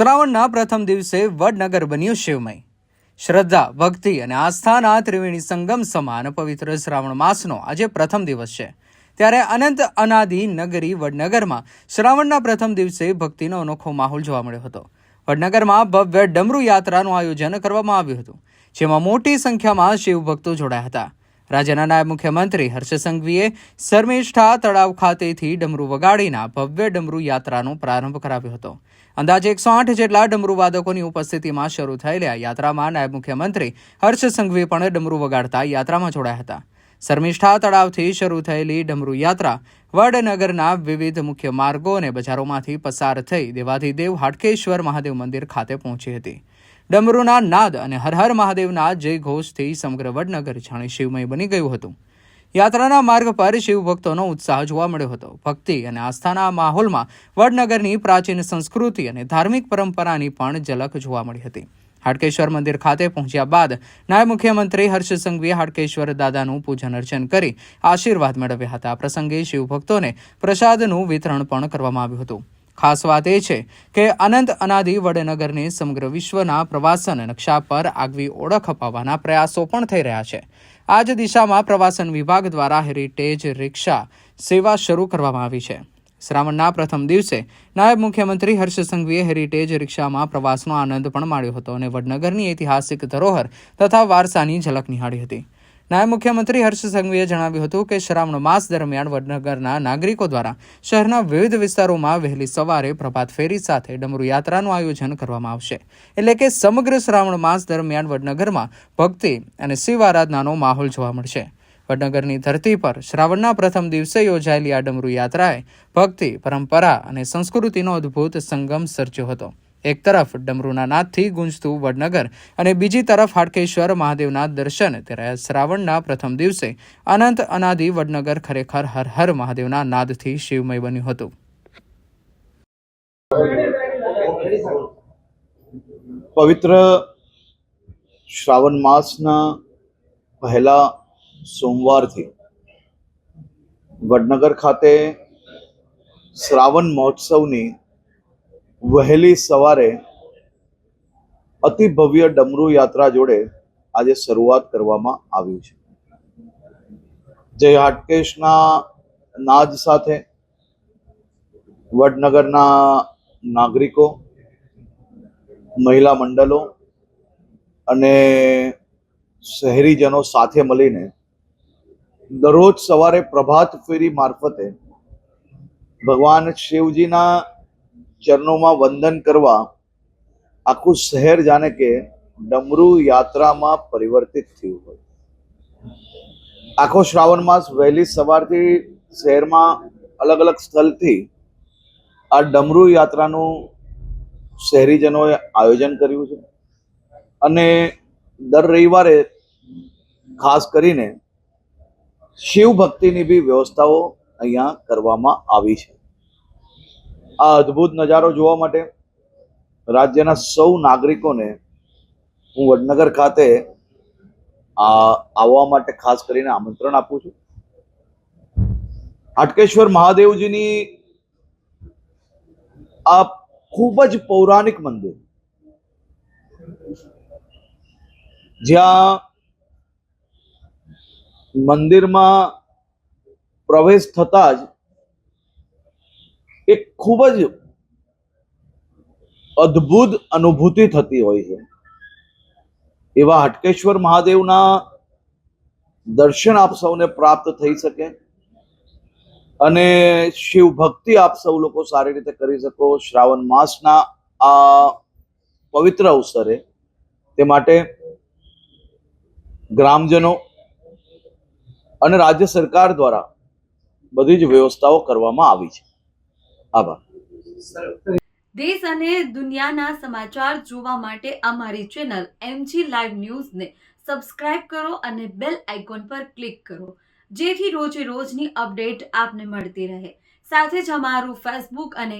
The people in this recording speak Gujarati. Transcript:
શ્રાવણના પ્રથમ દિવસે વડનગર બન્યું શિવમય. શ્રદ્ધા, ભક્તિ અને આસ્થાના ત્રિવેણી સંગમ સમાન પવિત્ર શ્રાવણ માસનો આજે પ્રથમ દિવસ છે. ત્યારે અનંત અનાદિ નગરી વડનગરમાં શ્રાવણના પ્રથમ દિવસે ભક્તિનો અનોખો માહોલ જોવા મળ્યો હતો. વડનગરમાં ભવ્ય ડમરૂ યાત્રાનું આયોજન કરવામાં આવ્યું હતું, જેમાં મોટી સંખ્યામાં શિવભક્તો જોડાયા હતા. રાજ્યના નાયબ મુખ્યમંત્રી હર્ષ સંઘવીએ શર્મિષ્ઠા તળાવ ખાતેથી ડમરૂ વગાડીના ભવ્ય ડમરૂ યાત્રાનો પ્રારંભ કરાવ્યો હતો. અંદાજે 108 જેટલા ડમરૂ વાદકોની ઉપસ્થિતિમાં શરૂ થયેલી આ યાત્રામાં નાયબ મુખ્યમંત્રી હર્ષ સંઘવી પણ ડમરૂ વગાડતા યાત્રામાં જોડાયા હતા. શર્મિષ્ઠા તળાવથી શરૂ થયેલી ડમરૂ યાત્રા વડનગરના વિવિધ મુખ્ય માર્ગો અને બજારોમાંથી પસાર થઈ દેવાધિદેવ હાટકેશ્વર મહાદેવ મંદિર ખાતે પહોંચી હતી. ડમરૂના નાદ અને હર હર મહાદેવના જય ઘોષથી સમગ્ર વડનગર જાણે શિવમય બની ગયું હતું. યાત્રાના માર્ગ પર શિવભક્તોનો ઉત્સાહ જોવા મળ્યો હતો. ભક્તિ અને આસ્થાના માહોલમાં વડનગરની પ્રાચીન સંસ્કૃતિ અને ધાર્મિક પરંપરાની પણ ઝલક જોવા મળી હતી. હાટકેશ્વર મંદિર ખાતે પહોંચ્યા બાદ નાયબ મુખ્યમંત્રી હર્ષ સંઘવીએ હાટકેશ્વર દાદાનું પૂજન અર્ચન કરી આશીર્વાદ મેળવ્યા હતા. આ પ્રસંગે શિવભક્તોને પ્રસાદનું વિતરણ પણ કરવામાં આવ્યું હતું. ખાસ વાત એ છે કે અનંત અનાદિ વડનગરને સમગ્ર વિશ્વના પ્રવાસન નકશા પર આગવી ઓળખ અપાવવાના પ્રયાસો પણ થઈ રહ્યા છે. આ જ દિશામાં પ્રવાસન વિભાગ દ્વારા હેરિટેજ રિક્ષા સેવા શરૂ કરવામાં આવી છે. શ્રાવણના પ્રથમ દિવસે નાયબ મુખ્યમંત્રી હર્ષ સંઘવીએ હેરિટેજ રિક્ષામાં પ્રવાસનો આનંદ પણ માણ્યો હતો અને વડનગરની ઐતિહાસિક ધરોહર તથા વારસાની ઝલક નિહાળી હતી. નાયબ મુખ્યમંત્રી હર્ષ સંઘવીએ જણાવ્યું હતું કે શ્રાવણ માસ દરમિયાન વડનગરના નાગરિકો દ્વારા શહેરના વિવિધ વિસ્તારોમાં વહેલી સવારે પ્રભાત ફેરી સાથે ડમરૂ યાત્રાનું આયોજન કરવામાં આવશે. એટલે કે સમગ્ર શ્રાવણ માસ દરમિયાન વડનગરમાં ભક્તિ અને શિવ આરાધનાનો માહોલ જોવા મળશે. વડનગરની ધરતી પર શ્રાવણના પ્રથમ દિવસે યોજાયેલી આ ડમરૂ યાત્રાએ ભક્તિ, પરંપરા અને સંસ્કૃતિનો અદ્ભુત સંગમ સર્જ્યો હતો. એક તરફ ડમરૂના નાદથી ગુંજતું વડનગર અને બીજી તરફ હાટકેશ્વર મહાદેવના દર્શન. ત્યારે શ્રાવણના પ્રથમ દિવસે અનંત અનાદિ વડનગર ખરેખર હર હર મહાદેવના નાદથી શિવમય બન્યું હતું. પવિત્ર શ્રાવણ માસના પહેલા સોમવારથી વડનગર ખાતે શ્રાવણ મહોત્સવની વહેલી સવારે અતિ ભવ્ય ડમરૂ યાત્રા જોડે આજે શરૂઆત કરવામાં આવી છે. જય હાટકેશના નાદ સાથે વડનગરના નાગરિકો, મહિલા મંડળો અને શહેરીજનો સાથે મળીને દરરોજ સવારે પ્રભાત ફેરી મારફતે ભગવાન શિવજીના ચરણોમાં વંદન કરવા આખું શહેર જાણે કે ડમરૂ યાત્રામાં પરિવર્તિત થયું હોય. આખો શ્રાવણ માસ વહેલી સવારથી શહેરમાં અલગ અલગ સ્થળથી આ ડમરૂ યાત્રાનું શહેરીજનોએ આયોજન કર્યું છે અને દર રવિવારે ખાસ કરીને શિવ ભક્તિની બી વ્યવસ્થાઓ અહીંયા કરવામાં આવી છે. આ અદ્ભુત નજારો જોવા માટે રાજ્યના સૌ નાગરિકોને હું વડનગર ખાતે આવવા માટે ખાસ કરીને આમંત્રણ આપું છું. હાટકેશ્વર મહાદેવજીની આ ખૂબ જ પૌરાણિક મંદિર, જ્યાં મંદિરમાં પ્રવેશ થતા જ એક ખૂબ જ અદ્ભુત અનુભૂતિ થતી હોય છે. એવા હાટકેશ્વર મહાદેવના દર્શન આપ સૌને પ્રાપ્ત થઈ શકે અને શિવ ભક્તિ આપ સૌ લોકો સારી રીતે કરી શકો શ્રાવણ માસના આ પવિત્ર અવસરે. તે માટે ગ્રામજનો અને રાજ્ય સરકાર દ્વારા બધી જ વ્યવસ્થાઓ કરવામાં આવી છે. આભાર. દેશ અને દુનિયાના સમાચાર જોવા માટે અમારી ચેનલ MG લાઈવ ન્યૂઝને સબસ્ક્રાઇબ કરો અને બેલ આઇકોન પર ક્લિક કરો, જેથી રોજે રોજની અપડેટ આપને મળતી રહે. સાથે જ અમારું ફેસબુક અને